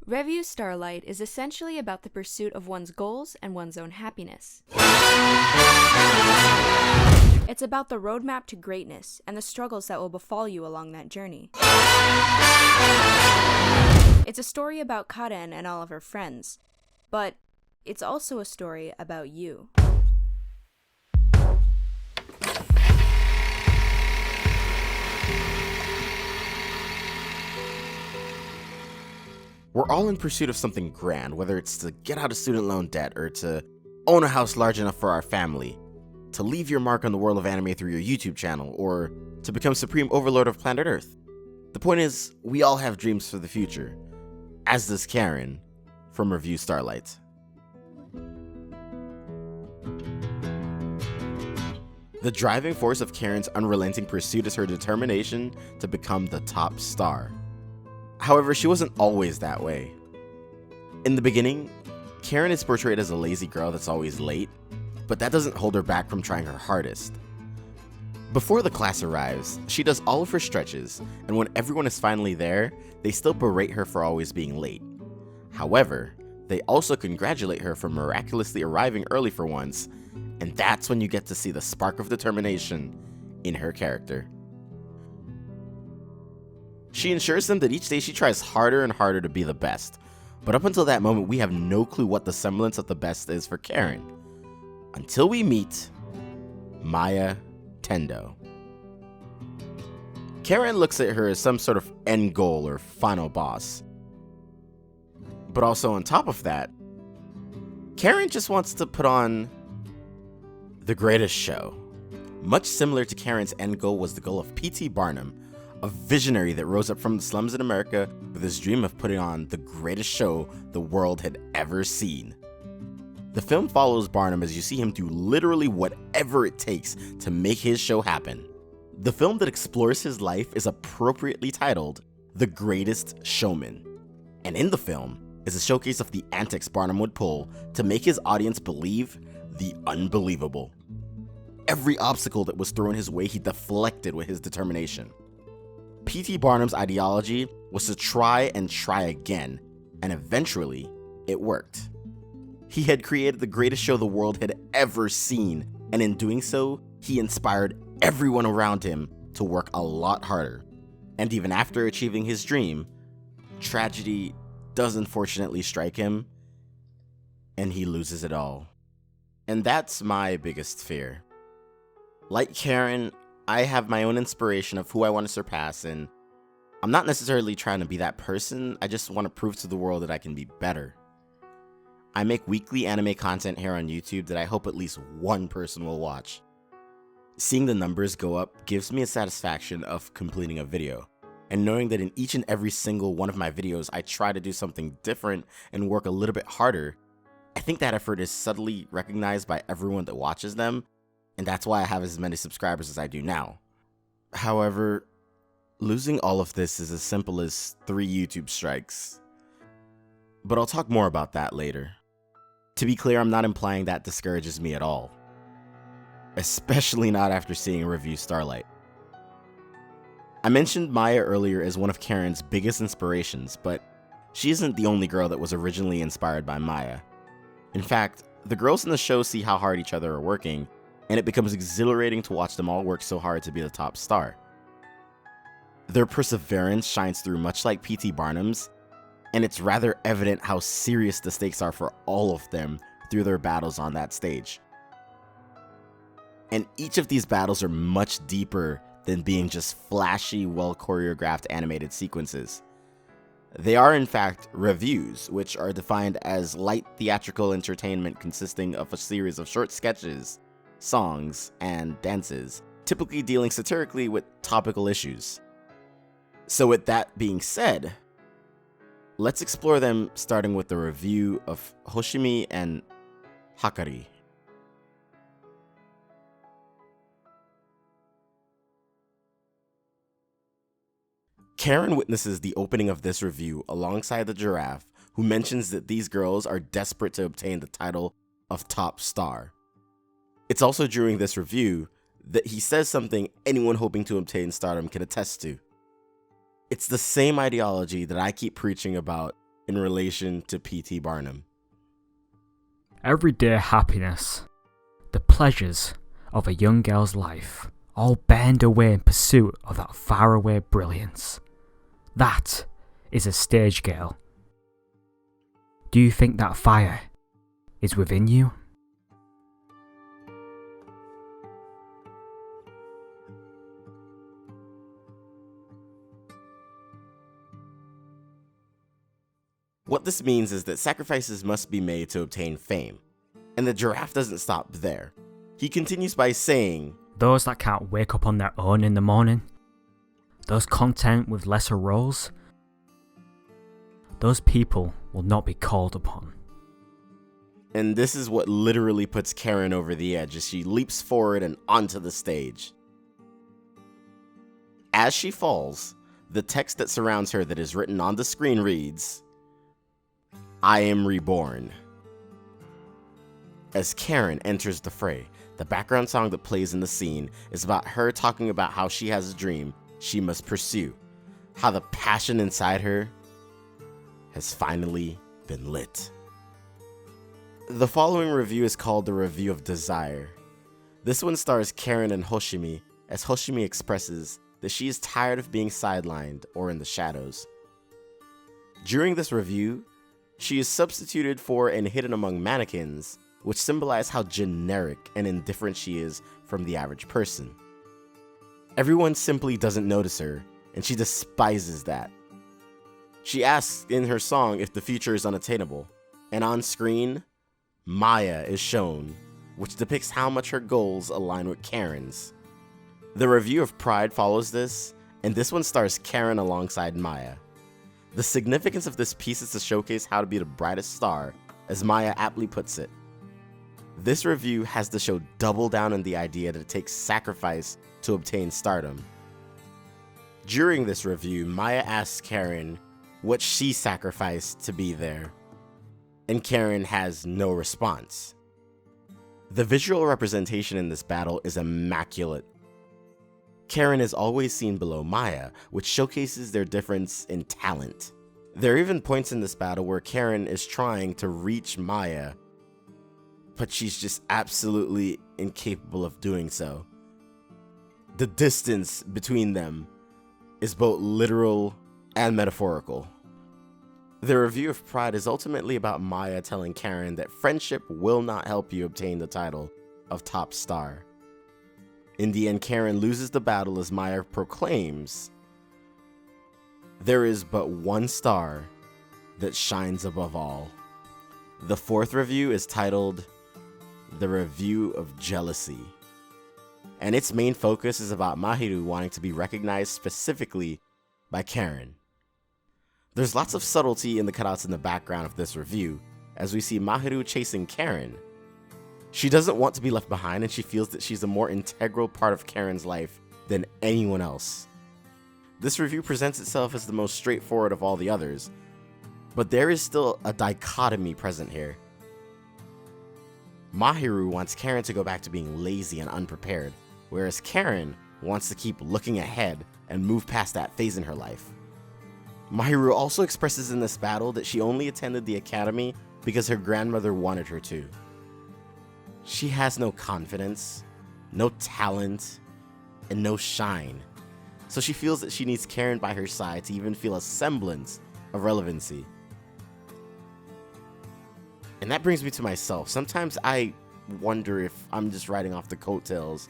Revue Starlight is essentially about the pursuit of one's goals and one's own happiness. It's about the roadmap to greatness and the struggles that will befall you along that journey. It's a story about Karen and all of her friends, but it's also a story about you. We're all in pursuit of something grand, whether it's to get out of student loan debt or to own a house large enough for our family, to leave your mark on the world of anime through your YouTube channel, or to become supreme overlord of planet Earth. The point is, we all have dreams for the future, as does Karen from Revue Starlight. The driving force of Karen's unrelenting pursuit is her determination to become the top star. However, she wasn't always that way. In the beginning, Karen is portrayed as a lazy girl that's always late, but that doesn't hold her back from trying her hardest. Before the class arrives, she does all of her stretches, and when everyone is finally there, they still berate her for always being late. However, they also congratulate her for miraculously arriving early for once, and that's when you get to see the spark of determination in her character. She ensures them that each day she tries harder and harder to be the best, but up until that moment we have no clue what the semblance of the best is for Karen, until we meet Maya Tendo. Karen looks at her as some sort of end goal or final boss, but also on top of that, Karen just wants to put on the greatest show. Much similar to Karen's end goal was the goal of P.T. Barnum, a visionary that rose up from the slums in America with his dream of putting on the greatest show the world had ever seen. The film follows Barnum as you see him do literally whatever it takes to make his show happen. The film that explores his life is appropriately titled The Greatest Showman, and in the film is a showcase of the antics Barnum would pull to make his audience believe the unbelievable. Every obstacle that was thrown his way he deflected with his determination. P.T. Barnum's ideology was to try and try again, and eventually, it worked. He had created the greatest show the world had ever seen, and in doing so, he inspired everyone around him to work a lot harder. And even after achieving his dream, tragedy does unfortunately strike him, and he loses it all. And that's my biggest fear. Like Karen, I have my own inspiration of who I want to surpass, and I'm not necessarily trying to be that person, I just want to prove to the world that I can be better. I make weekly anime content here on YouTube that I hope at least one person will watch. Seeing the numbers go up gives me a satisfaction of completing a video, and knowing that in each and every single one of my videos I try to do something different and work a little bit harder, I think that effort is subtly recognized by everyone that watches them, and that's why I have as many subscribers as I do now. However, losing all of this is as simple as 3 YouTube strikes. But I'll talk more about that later. To be clear, I'm not implying that discourages me at all. Especially not after seeing Revue Starlight. I mentioned Maya earlier as one of Karen's biggest inspirations, but she isn't the only girl that was originally inspired by Maya. In fact, the girls in the show see how hard each other are working, and it becomes exhilarating to watch them all work so hard to be the top star. Their perseverance shines through much like P.T. Barnum's, and it's rather evident how serious the stakes are for all of them through their battles on that stage. And each of these battles are much deeper than being just flashy, well-choreographed animated sequences. They are in fact revues, which are defined as light theatrical entertainment consisting of a series of short sketches, songs, and dances, typically dealing satirically with topical issues. So with that being said, let's explore them starting with the review of Hoshimi and Hakari. Karen witnesses the opening of this review alongside the giraffe, who mentions that these girls are desperate to obtain the title of top star. It's also during this review that he says something anyone hoping to obtain stardom can attest to. It's the same ideology that I keep preaching about in relation to P.T. Barnum. Everyday happiness, the pleasures of a young girl's life, all burned away in pursuit of that faraway brilliance. That is a stage girl. Do you think that fire is within you? What this means is that sacrifices must be made to obtain fame. And the giraffe doesn't stop there. He continues by saying, Those that can't wake up on their own in the morning, those content with lesser roles, those people will not be called upon. And this is what literally puts Karen over the edge as she leaps forward and onto the stage. As she falls, the text that surrounds her that is written on the screen reads, I am reborn. As Karen enters the fray, the background song that plays in the scene is about her talking about how she has a dream she must pursue, how the passion inside her has finally been lit. The following review is called the Revue of Desire. This one stars Karen and Hoshimi, as Hoshimi expresses that she is tired of being sidelined or in the shadows. During this review, she is substituted for and hidden among mannequins, which symbolize how generic and indifferent she is from the average person. Everyone simply doesn't notice her, and she despises that. She asks in her song if the future is unattainable, and on screen, Maya is shown, which depicts how much her goals align with Karen's. The Revue of Pride follows this, and this one stars Karen alongside Maya. The significance of this piece is to showcase how to be the brightest star, as Maya aptly puts it. This review has the show double down on the idea that it takes sacrifice to obtain stardom. During this review, Maya asks Karen what she sacrificed to be there, and Karen has no response. The visual representation in this battle is immaculate. Karen is always seen below Maya, which showcases their difference in talent. There are even points in this battle where Karen is trying to reach Maya, but she's just absolutely incapable of doing so. The distance between them is both literal and metaphorical. The Revue of Pride is ultimately about Maya telling Karen that friendship will not help you obtain the title of top star. In the end, Karen loses the battle as Maya proclaims, there is but one star that shines above all. The fourth review is titled The Revue of Jealousy, and its main focus is about Mahiru wanting to be recognized specifically by Karen. There's lots of subtlety in the cutouts in the background of this review, as we see Mahiru chasing Karen. She doesn't want to be left behind, and she feels that she's a more integral part of Karen's life than anyone else. This review presents itself as the most straightforward of all the others, but there is still a dichotomy present here. Mahiru wants Karen to go back to being lazy and unprepared, whereas Karen wants to keep looking ahead and move past that phase in her life. Mahiru also expresses in this battle that she only attended the academy because her grandmother wanted her to. She has no confidence, no talent, and no shine, so she feels that she needs Karen by her side to even feel a semblance of relevancy. And that brings me to myself. Sometimes I wonder if I'm just riding off the coattails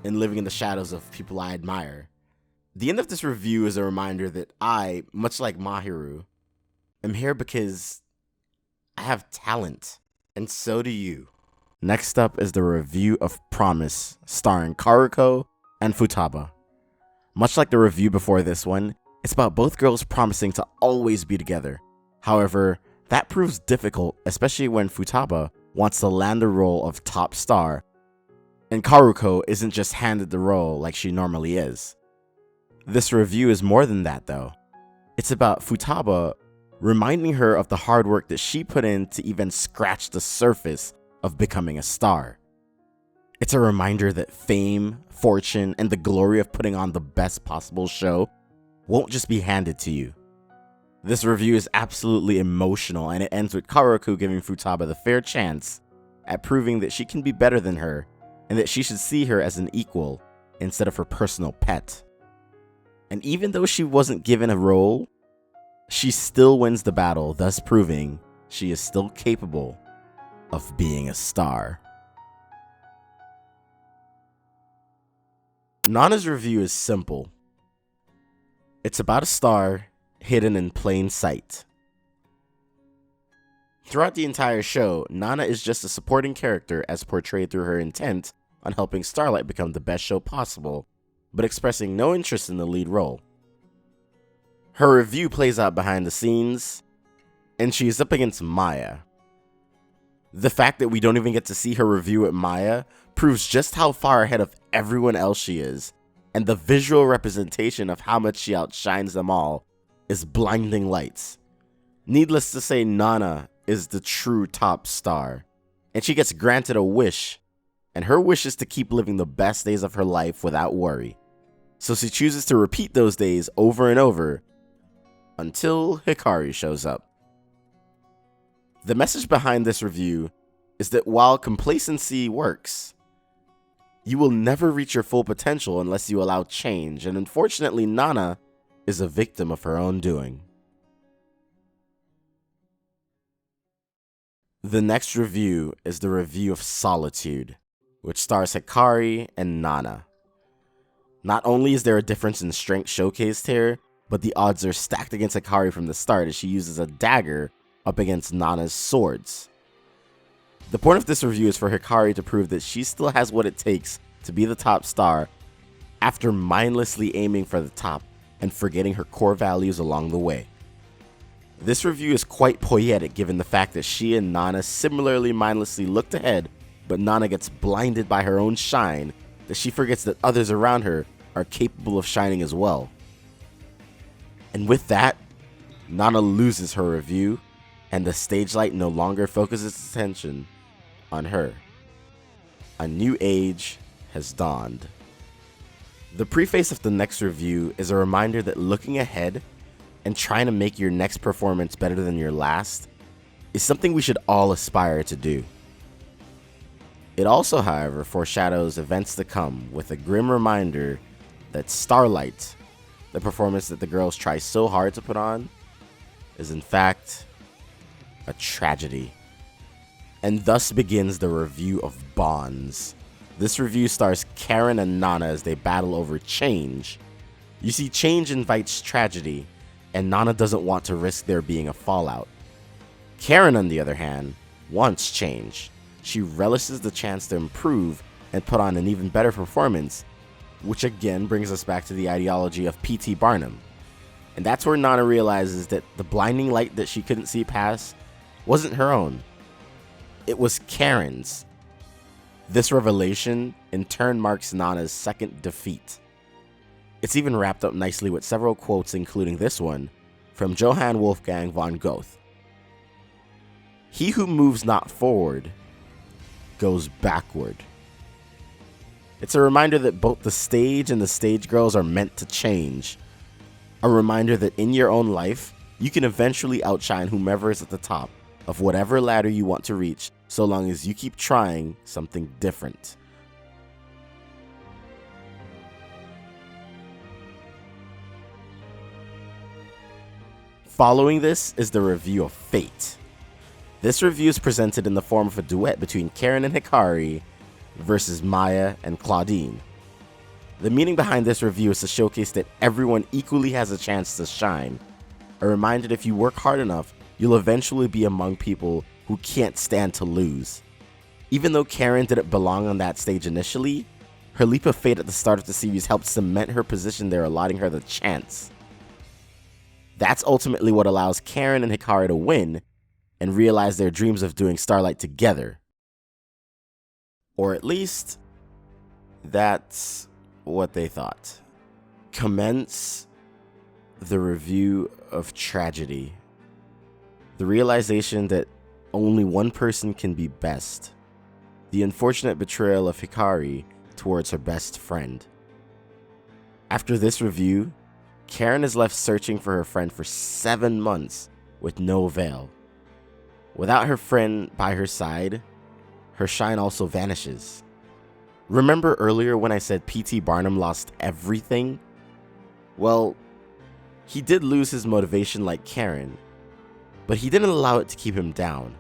and living in the shadows of people I admire. The end of this review is a reminder that I, much like Mahiru, am here because I have talent, and so do you. Next up is the Revue of Promise, starring Karuko and Futaba. Much like the review before this one, it's about both girls promising to always be together. However, that proves difficult, especially when Futaba wants to land the role of top star, and Karuko isn't just handed the role like she normally is. This review is more than that though. It's about Futaba reminding her of the hard work that she put in to even scratch the surface of becoming a star. It's a reminder that fame, fortune, and the glory of putting on the best possible show won't just be handed to you. This review is absolutely emotional, and it ends with Karaku giving Futaba the fair chance at proving that she can be better than her, and that she should see her as an equal instead of her personal pet. And even though she wasn't given a role, she still wins the battle, thus proving she is still capable of being a star. Nana's review is simple. It's about a star hidden in plain sight. Throughout the entire show, Nana is just a supporting character as portrayed through her intent on helping Starlight become the best show possible, but expressing no interest in the lead role. Her review plays out behind the scenes, and she is up against Maya. The fact that we don't even get to see her review at Maya proves just how far ahead of everyone else she is, and the visual representation of how much she outshines them all is blinding lights. Needless to say, Nana is the true top star, and she gets granted a wish, and her wish is to keep living the best days of her life without worry. So she chooses to repeat those days over and over until Hikari shows up. The message behind this review is that while complacency works, you will never reach your full potential unless you allow change, and unfortunately Nana is a victim of her own doing. The next review is the review of Solitude, which stars Hikari and Nana. Not only is there a difference in strength showcased here, but the odds are stacked against Hikari from the start as she uses a dagger up against Nana's swords. The point of this review is for Hikari to prove that she still has what it takes to be the top star after mindlessly aiming for the top and forgetting her core values along the way. This review is quite poetic given the fact that she and Nana similarly mindlessly looked ahead, but Nana gets blinded by her own shine that she forgets that others around her are capable of shining as well. And with that, Nana loses her review, and the stage light no longer focuses its attention on her. A new age has dawned. The preface of the next review is a reminder that looking ahead and trying to make your next performance better than your last is something we should all aspire to do. It also, however, foreshadows events to come with a grim reminder that Starlight, the performance that the girls try so hard to put on, is in fact a tragedy. And thus begins the review of Bonds. This review stars Karen and Nana as they battle over change. You see, change invites tragedy, and Nana doesn't want to risk there being a fallout. Karen, on the other hand, wants change. She relishes the chance to improve and put on an even better performance, which again brings us back to the ideology of P.T. Barnum. And that's where Nana realizes that the blinding light that she couldn't see past wasn't her own. It was Karen's. This revelation in turn marks Nana's second defeat. It's even wrapped up nicely with several quotes, including this one from Johann Wolfgang von Goethe. "He who moves not forward goes backward." It's a reminder that both the stage and the stage girls are meant to change. A reminder that in your own life, you can eventually outshine whomever is at the top of whatever ladder you want to reach, so long as you keep trying something different. Following this is the review of Fate. This review is presented in the form of a duet between Karen and Hikari versus Maya and Claudine. The meaning behind this review is to showcase that everyone equally has a chance to shine. A reminder that if you work hard enough, you'll eventually be among people who can't stand to lose. Even though Karen didn't belong on that stage initially, her leap of fate at the start of the series helped cement her position there, allotting her the chance. That's ultimately what allows Karen and Hikari to win and realize their dreams of doing Starlight together. Or at least, that's what they thought. Commence the review of tragedy. The realization that only one person can be best. The unfortunate betrayal of Hikari towards her best friend. After this review, Karen is left searching for her friend for 7 months with no avail. Without her friend by her side, her shine also vanishes. Remember earlier when I said P.T. Barnum lost everything? Well, he did lose his motivation like Karen, but he didn't allow it to keep him down.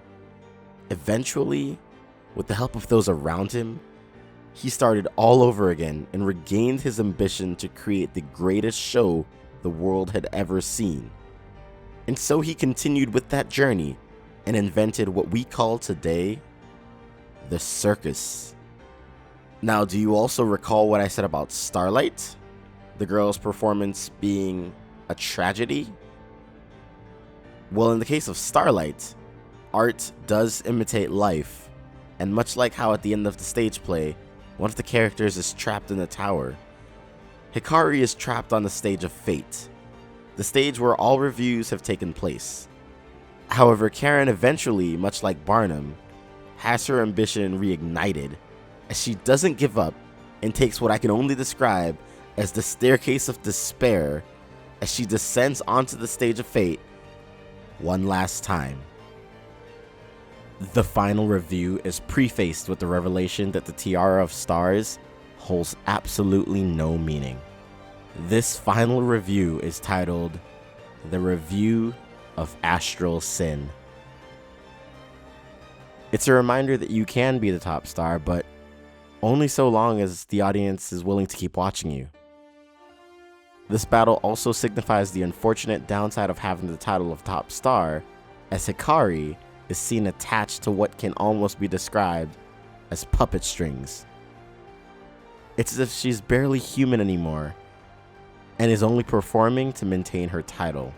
Eventually, with the help of those around him, he started all over again and regained his ambition to create the greatest show the world had ever seen. And so he continued with that journey and invented what we call today the circus. Now, do you also recall what I said about Starlight? The girl's performance being a tragedy? Well, in the case of Starlight, art does imitate life, and much like how at the end of the stage play, one of the characters is trapped in a tower, Hikari is trapped on the stage of fate, the stage where all reviews have taken place. However, Karen eventually, much like Barnum, has her ambition reignited, as she doesn't give up and takes what I can only describe as the staircase of despair as she descends onto the stage of fate one last time. The final review is prefaced with the revelation that the tiara of stars holds absolutely no meaning. This final review is titled The Revue of Astral Sin. It's a reminder that you can be the top star, but only so long as the audience is willing to keep watching you. This battle also signifies the unfortunate downside of having the title of top star, as Hikari is seen attached to what can almost be described as puppet strings. It's as if she's barely human anymore and is only performing to maintain her title.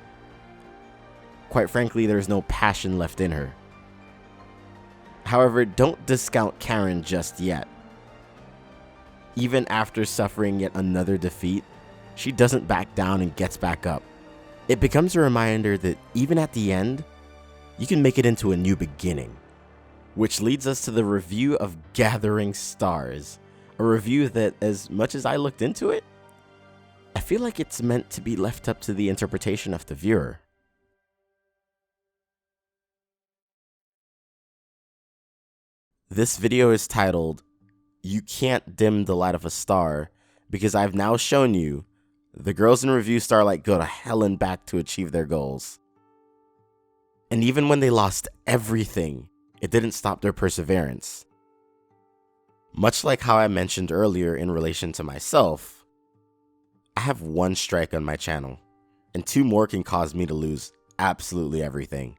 Quite frankly, there's no passion left in her. However, don't discount Karen just yet. Even after suffering yet another defeat, she doesn't back down and gets back up. It becomes a reminder that even at the end, you can make it into a new beginning. Which leads us to the review of Gathering Stars, a review that, as much as I looked into it, I feel like it's meant to be left up to the interpretation of the viewer. This video is titled, You Can't Dim the Light of a Star, because I've now shown you the girls in Revue Starlight go to hell and back to achieve their goals. And even when they lost everything, it didn't stop their perseverance. Much like how I mentioned earlier in relation to myself, I have 1 strike on my channel, and 2 more can cause me to lose absolutely everything.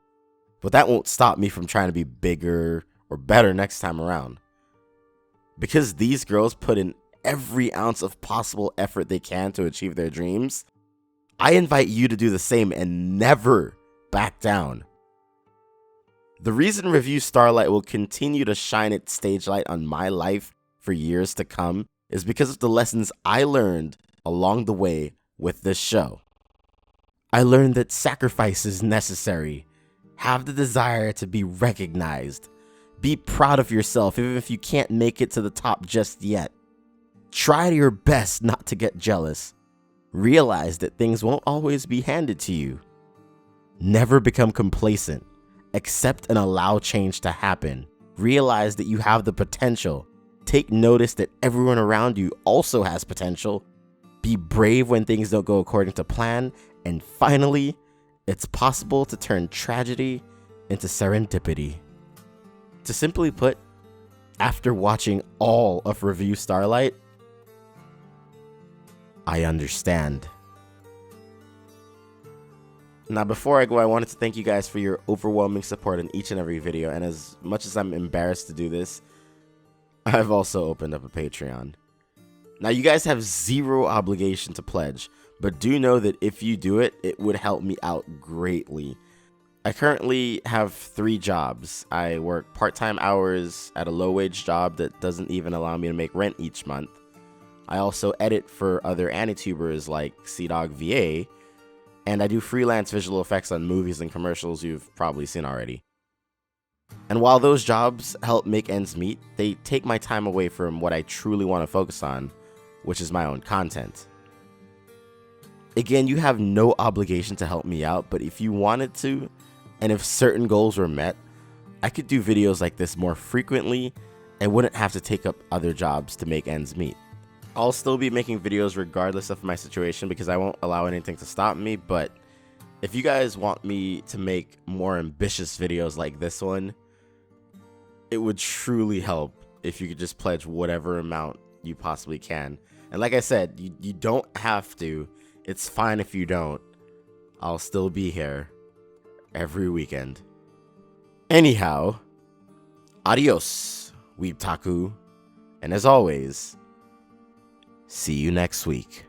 But that won't stop me from trying to be bigger or better next time around. Because these girls put in every ounce of possible effort they can to achieve their dreams, I invite you to do the same and never back down. The reason Revue Starlight will continue to shine its stage light on my life for years to come is because of the lessons I learned along the way with this show. I learned that sacrifice is necessary. Have the desire to be recognized. Be proud of yourself even if you can't make it to the top just yet. Try your best not to get jealous. Realize that things won't always be handed to you. Never become complacent. Accept and allow change to happen. Realize that you have the potential. Take notice that everyone around you also has potential. Be brave when things don't go according to plan. And finally, it's possible to turn tragedy into serendipity. To simply put, after watching all of Revue Starlight, I understand. Now, before I go, I wanted to thank you guys for your overwhelming support in each and every video, and as much as I'm embarrassed to do this, I've also opened up a Patreon. Now, you guys have 0 obligation to pledge, but do know that if you do it, it would help me out greatly. I currently have 3 jobs. I work part-time hours at a low-wage job that doesn't even allow me to make rent each month. I also edit for other Anitubers like CDog VA, and I do freelance visual effects on movies and commercials you've probably seen already. And while those jobs help make ends meet, they take my time away from what I truly want to focus on, which is my own content. Again, you have no obligation to help me out, but if you wanted to, and if certain goals were met, I could do videos like this more frequently and wouldn't have to take up other jobs to make ends meet. I'll still be making videos regardless of my situation because I won't allow anything to stop me, but if you guys want me to make more ambitious videos like this one, it would truly help if you could just pledge whatever amount you possibly can. And like I said, you don't have to. It's fine if you don't. I'll still be here every weekend. Anyhow, adios, Weebtaku. And as always, see you next week.